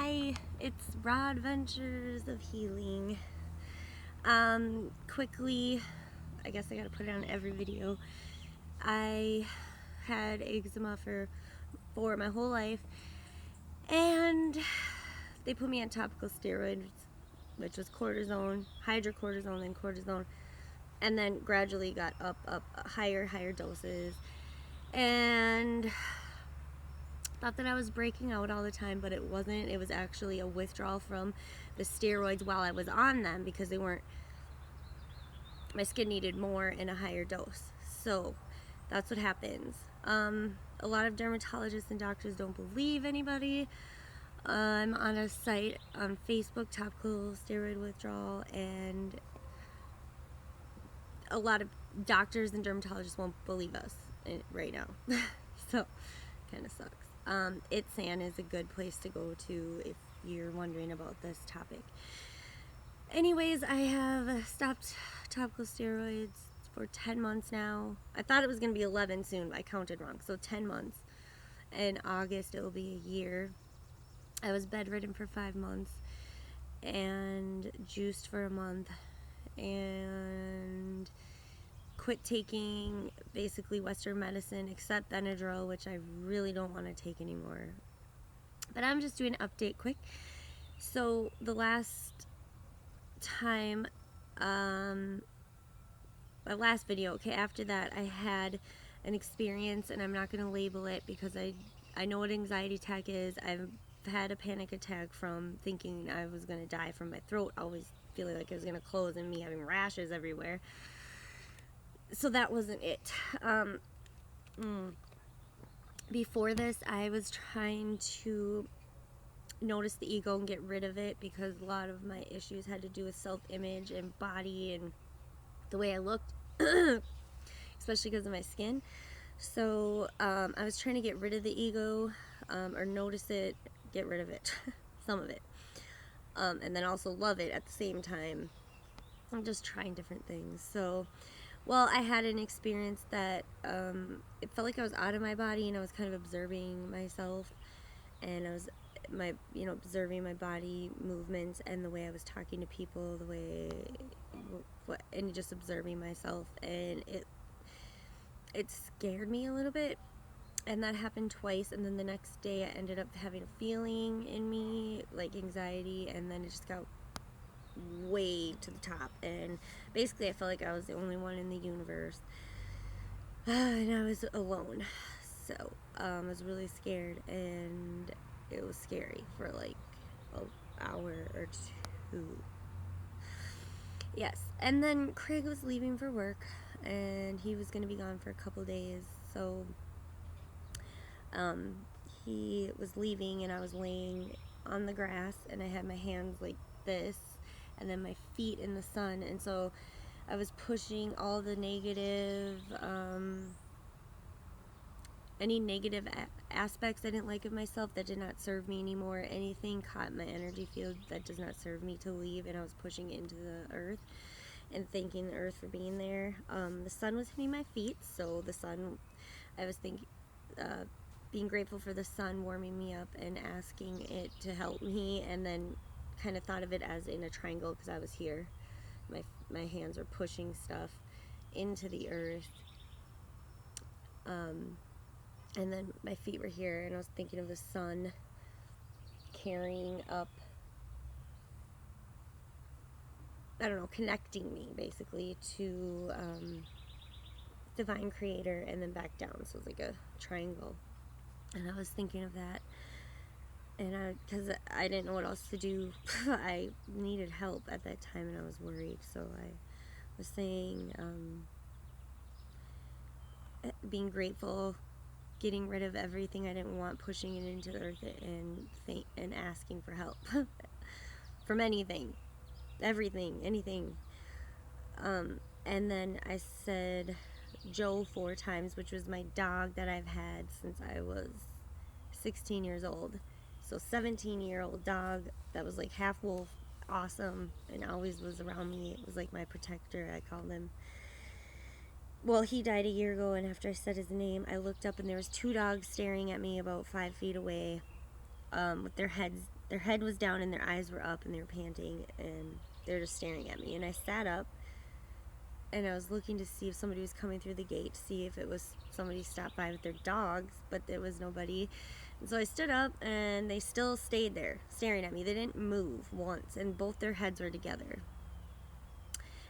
Hi, it's Raw Adventures of Healing. Quickly, I guess I gotta put it on every video. I had eczema for my whole life, and they put me on topical steroids, which was cortisone, hydrocortisone, then cortisone, and then gradually got up, higher doses, and thought that I was breaking out all the time, but it wasn't. It was actually a withdrawal from the steroids while I was on them because my skin needed more in a higher dose. So that's what happens. A lot of dermatologists and doctors don't believe anybody. I'm on a site on Facebook, topical steroid withdrawal, and a lot of doctors and dermatologists won't believe us right now. So kind of sucks. ItSan is a good place to go to if you're wondering about this topic. Anyways, I have stopped topical steroids for 10 months now. I thought it was going to be 11 soon, but I counted wrong. So 10 months. In August, it will be a year. I was bedridden for 5 months and juiced for a month and quit taking basically Western medicine except Benadryl, which I really don't want to take anymore. But I'm just doing an update quick. So the last time, my last video, okay, after that I had an experience, and I'm not going to label it because I know what anxiety attack is. I've had a panic attack from thinking I was going to die from my throat, always feeling like it was going to close, and me having rashes everywhere. So that wasn't it. Before this, I was trying to notice the ego and get rid of it because a lot of my issues had to do with self-image and body and the way I looked, especially because of my skin. So I was trying to get rid of the ego, or notice it, get rid of it, some of it, and then also love it at the same time. I'm just trying different things. So, well, I had an experience that it felt like I was out of my body, and I was kind of observing myself, and I was observing my body movements and the way I was talking to people, the way, and just observing myself, and it scared me a little bit. And that happened twice, and then the next day I ended up having a feeling in me like anxiety, and then it just got way to the top, and basically I felt like I was the only one in the universe, and I was alone. So I was really scared, and it was scary for like an hour or two. Yes. And then Craig was leaving for work, and he was going to be gone for a couple days. So he was leaving, and I was laying on the grass, and I had my hands like this, and then my feet in the sun. And so I was pushing all the negative, any negative aspects I didn't like of myself that did not serve me anymore. Anything caught my energy field that does not serve me to leave, and I was pushing it into the earth and thanking the earth for being there. The sun was hitting my feet, so the sun, I was thinking, being grateful for the sun warming me up and asking it to help me, and then kind of thought of it as in a triangle because I was here. My hands were pushing stuff into the earth. And then my feet were here, and I was thinking of the sun carrying up, I don't know, connecting me basically to divine creator, and then back down. So it was like a triangle. And I was thinking of that, and because I didn't know what else to do. I needed help at that time, and I was worried. So I was saying, being grateful, getting rid of everything I didn't want, pushing it into the earth, and asking for help from anything, everything, anything. And then I said Joe 4 times, which was my dog that I've had since I was 16 years old. So 17-year-old dog that was like half wolf, awesome, and always was around me. It was like my protector, I called him. Well, he died a year ago, and after I said his name, I looked up, and there was 2 dogs staring at me about 5 feet away, with their heads their head was down and their eyes were up and they were panting and they were just staring at me. And I sat up and I was looking to see if somebody was coming through the gate, to see if it was somebody stopped by with their dogs, but there was nobody. And so I stood up and they still stayed there staring at me. They didn't move once, and both their heads were together.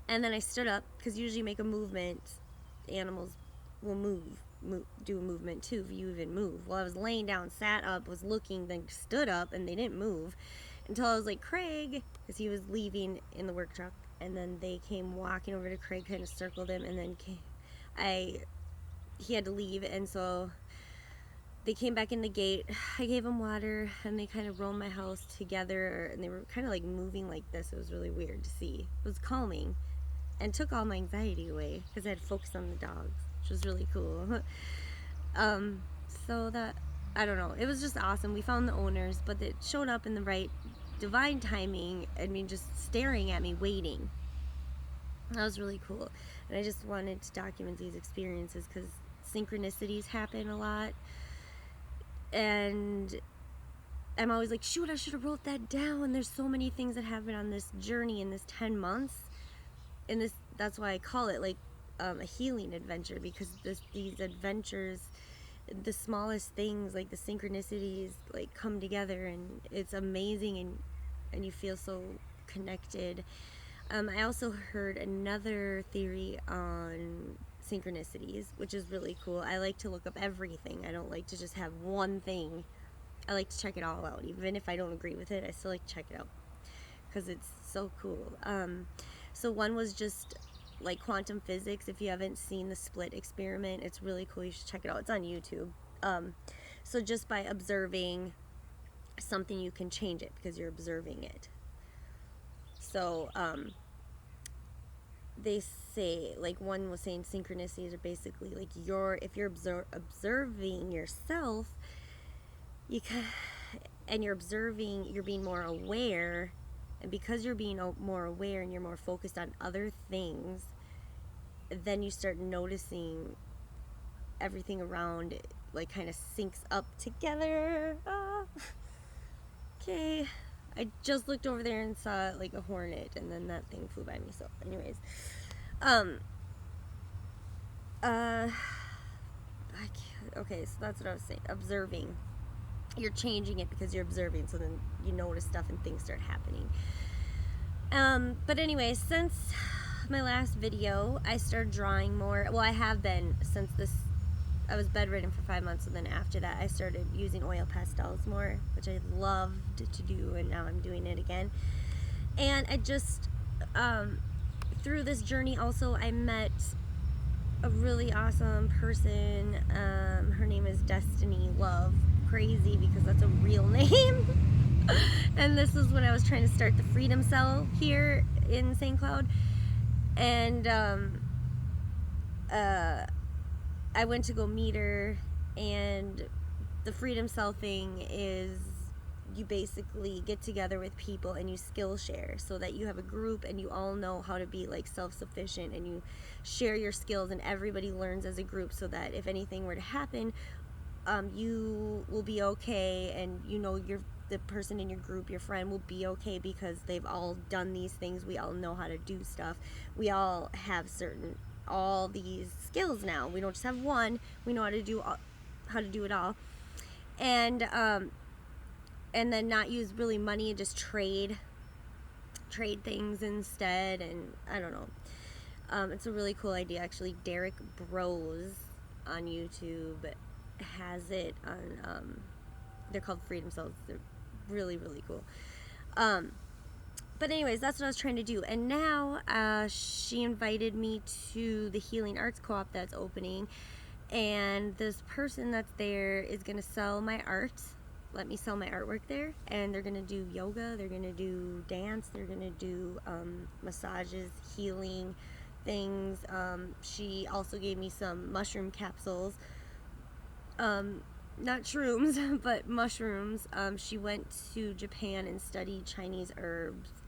And then I stood up, because usually you make a movement, animals will do a movement too if you even move. Well, I was laying down, sat up, was looking, then stood up, and they didn't move until I was like, Craig, because he was leaving in the work truck. And then they came walking over to Craig, kind of circled him, and then he had to leave, and so they came back in the gate. I gave them water, and they kind of roamed my house together, and they were kind of like moving like this. It was really weird to see. It was calming, and took all my anxiety away, because I had focused on the dogs, which was really cool. So that, I don't know, it was just awesome. We found the owners, but it showed up in the right divine timing. I mean, just staring at me, waiting. That was really cool. And I just wanted to document these experiences because synchronicities happen a lot. And I'm always like, shoot, I should have wrote that down. There's so many things that happen on this journey in this 10 months. And that's why I call it like a healing adventure, because these adventures, the smallest things, like the synchronicities, like come together, and it's amazing, and you feel so connected. I also heard another theory on synchronicities, which is really cool. I like to look up everything. I don't like to just have one thing. I like to check it all out. Even if I don't agree with it, I still like to check it out because it's so cool. So one was just like quantum physics. If you haven't seen the split experiment, it's really cool. You should check it out. It's on YouTube. So just by observing something, you can change it because you're observing it. So they say, like one was saying, synchronicities are basically like if you're observing yourself, and you're observing, you're being more aware, and because you're being more aware and you're more focused on other things, then you start noticing everything around it, like kind of syncs up together. Okay. I just looked over there and saw like a hornet, and then that thing flew by me. So anyways, okay, so that's what I was saying. Observing. You're changing it because you're observing, so then you notice stuff and things start happening. But anyway, since my last video, I started drawing more. Well, I have been since I was bedridden for 5 months, and then after that I started using oil pastels more, which I loved to do, and now I'm doing it again. And I just, through this journey also, I met a really awesome person. Her name is Destiny Love. Crazy because that's a real name. And this was when I was trying to start the Freedom Cell here in St. Cloud. And I went to go meet her, and the Freedom Cell thing is you basically get together with people and you skill share, so that you have a group and you all know how to be like self-sufficient, and you share your skills and everybody learns as a group, so that if anything were to happen, you will be okay, and you know the person in your group, your friend, will be okay because they've all done these things. We all know how to do stuff. We all have all these skills now. We don't just have one. We know how to do it all, and then not use really money and just trade things instead. And I don't know. It's a really cool idea actually. Derek Bros on YouTube has it on. They're called Freedom Cells. They're really, really cool. But anyways, that's what I was trying to do. And now she invited me to the Healing Arts Co-op that's opening. And this person that's there is going to sell my art. Let me sell my artwork there. And they're going to do yoga. They're going to do dance. They're going to do massages, healing things. She also gave me some mushroom capsules. Not shrooms, but mushrooms. She went to Japan and studied Chinese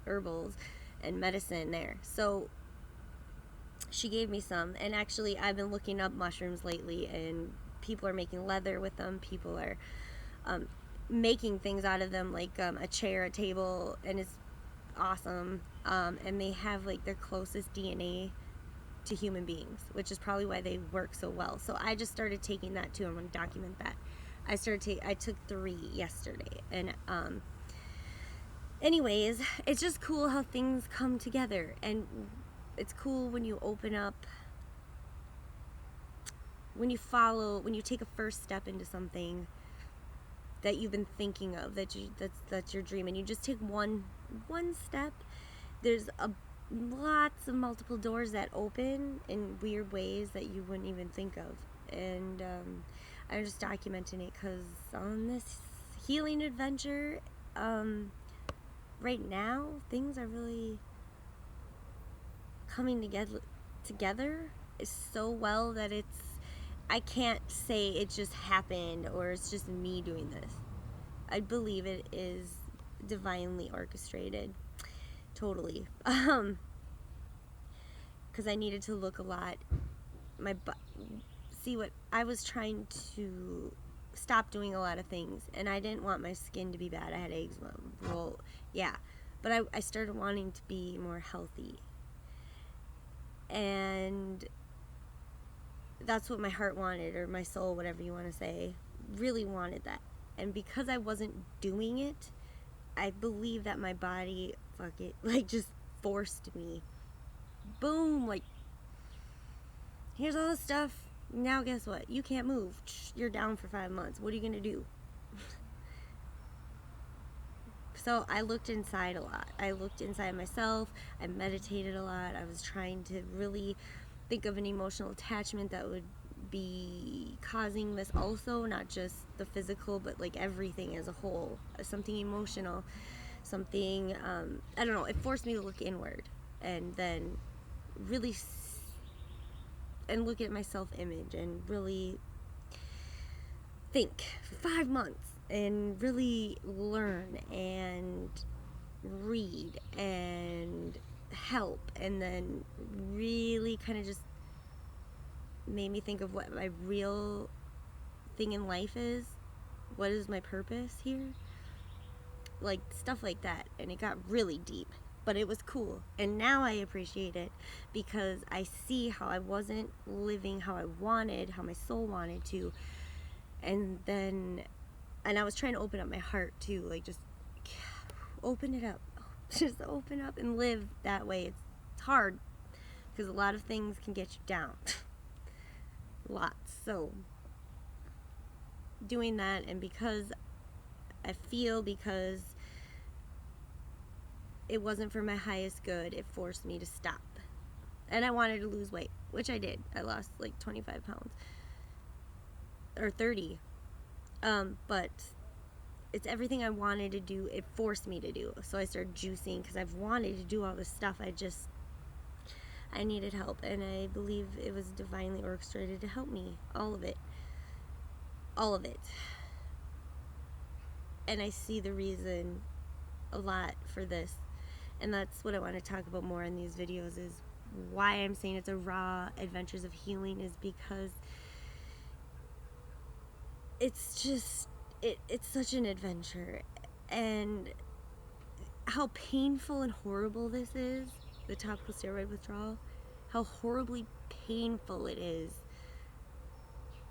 herbals, and medicine there. So she gave me some, and actually I've been looking up mushrooms lately, and people are making leather with them. People are making things out of them, like a chair, a table, and it's awesome. And they have like their closest DNA to human beings, which is probably why they work so well. So I just started taking that too. I'm going to document that. I took 3 yesterday, and anyways, it's just cool how things come together, and it's cool when you open up, when you take a first step into something that you've been thinking of, that's your dream, and you just take one step. There's lots of multiple doors that open in weird ways that you wouldn't even think of. And I'm just documenting it because on this healing adventure, right now things are really coming together so well that I can't say it just happened or it's just me doing this. I believe it is divinely orchestrated, totally. Because I needed to look a lot. See, what I was trying to stop doing a lot of things, and I didn't want my skin to be bad. I had eczema. Well, yeah, but I started wanting to be more healthy, and that's what my heart wanted, or my soul, whatever you want to say, really wanted that. And because I wasn't doing it, I believe that my body, like just forced me. Boom, like, here's all this stuff. Now guess what? You can't move. You're down for 5 months. What are you going to do? So I looked inside a lot. I looked inside myself. I meditated a lot. I was trying to really think of an emotional attachment that would be causing this also, not just the physical, but like everything as a whole. Something emotional, something, I don't know, it forced me to look inward and then really and look at my self-image and really think for 5 months and really learn and read and help, and then really kind of just made me think of what my real thing in life is. What is my purpose here? Like stuff like that. And it got really deep, but it was cool. And now I appreciate it because I see how I wasn't living how I wanted, how my soul wanted to. And I was trying to open up my heart too, like just open it up. Just open up and live that way. It's hard because a lot of things can get you down. Lots. So doing that, and because it wasn't for my highest good, it forced me to stop. And I wanted to lose weight, which I did. I lost like 25 pounds or 30. But it's everything I wanted to do. It forced me to do. So I started juicing because I've wanted to do all this stuff. I needed help, and I believe it was divinely orchestrated to help me. All of it. And I see the reason a lot for this, and that's what I want to talk about more in these videos, is why I'm saying it's a raw adventures of healing, is because it's just it's such an adventure. And how painful and horrible this is, the topical steroid withdrawal, how horribly painful it is,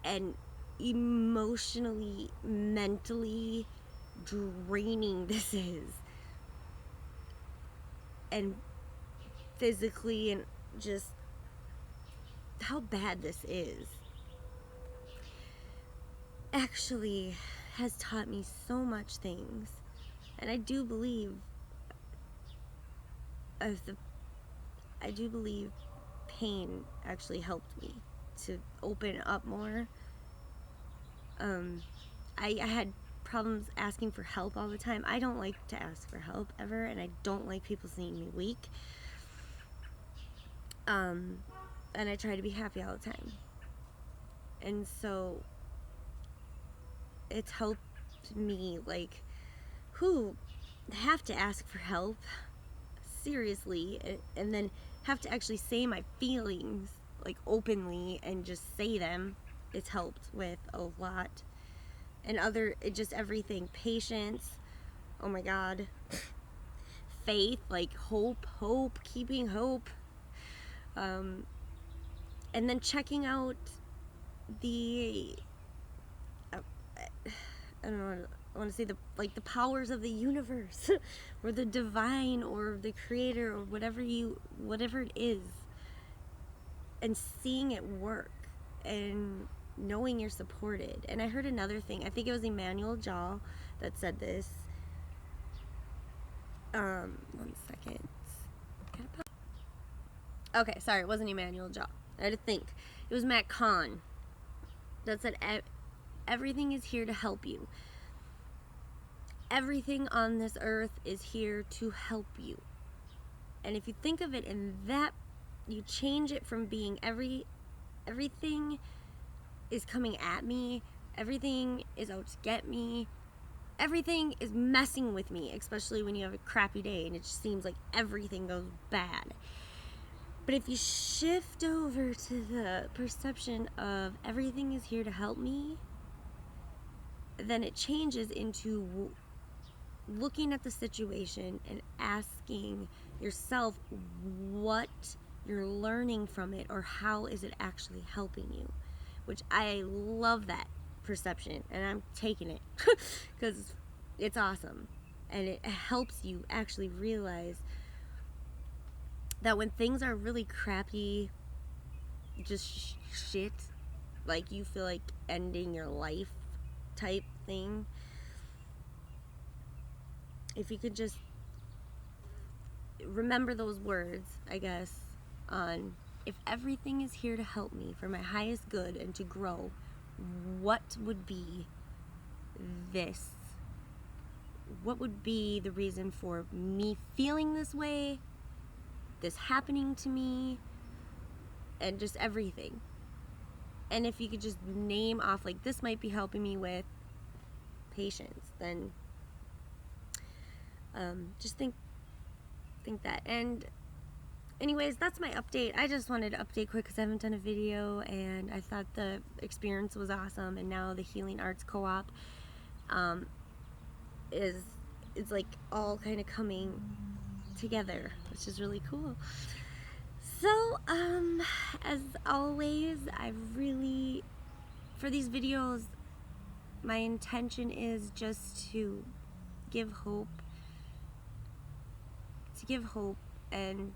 and emotionally, mentally draining this is, and physically, and just how bad this is, actually has taught me so much things. And I do believe pain actually helped me to open up more. I had problems asking for help all the time. I don't like to ask for help ever, and I don't like people seeing me weak. And I try to be happy all the time. And so it's helped me, like, have to ask for help, seriously, and then have to actually say my feelings, like, openly, and just say them. It's helped with a lot. and just everything. Patience, oh my God. Faith, like hope, keeping hope. And then checking out the, I don't know, I want to say the powers of the universe or the divine or the creator or whatever it is, and seeing it work and knowing you're supported. And I heard another thing, I think it was Emmanuel Jaw that said this. One second. Okay, sorry, it wasn't Emmanuel Jaw. I had to think. It was Matt Kahn that said everything is here to help you. Everything on this earth is here to help you. And if you think of it in that, you change it from being everything is coming at me, everything is out to get me, everything is messing with me, especially when you have a crappy day and it just seems like everything goes bad. But if you shift over to the perception of everything is here to help me, then it changes into looking at the situation and asking yourself what you're learning from it, or how is it actually helping you, which I love that perception, and I'm taking it because it's awesome, and it helps you actually realize that when things are really crappy, just shit, like you feel like ending your life type thing, if you could just remember those words, I guess, on if everything is here to help me for my highest good and to grow, what would be this? What would be the reason for me feeling this way, this happening to me, and just everything? And if you could just name off, like, this might be helping me with patience, then just think that. And anyways, that's my update. I just wanted to update quick because I haven't done a video, and I thought the experience was awesome. And now the Healing Arts Co-op is like all kind of coming together, which is really cool. So as always, for these videos, my intention is just to give hope and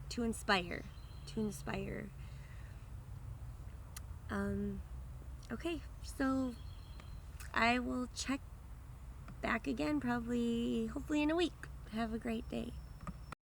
to inspire. Okay, so I will check back again hopefully in a week. Have a great day.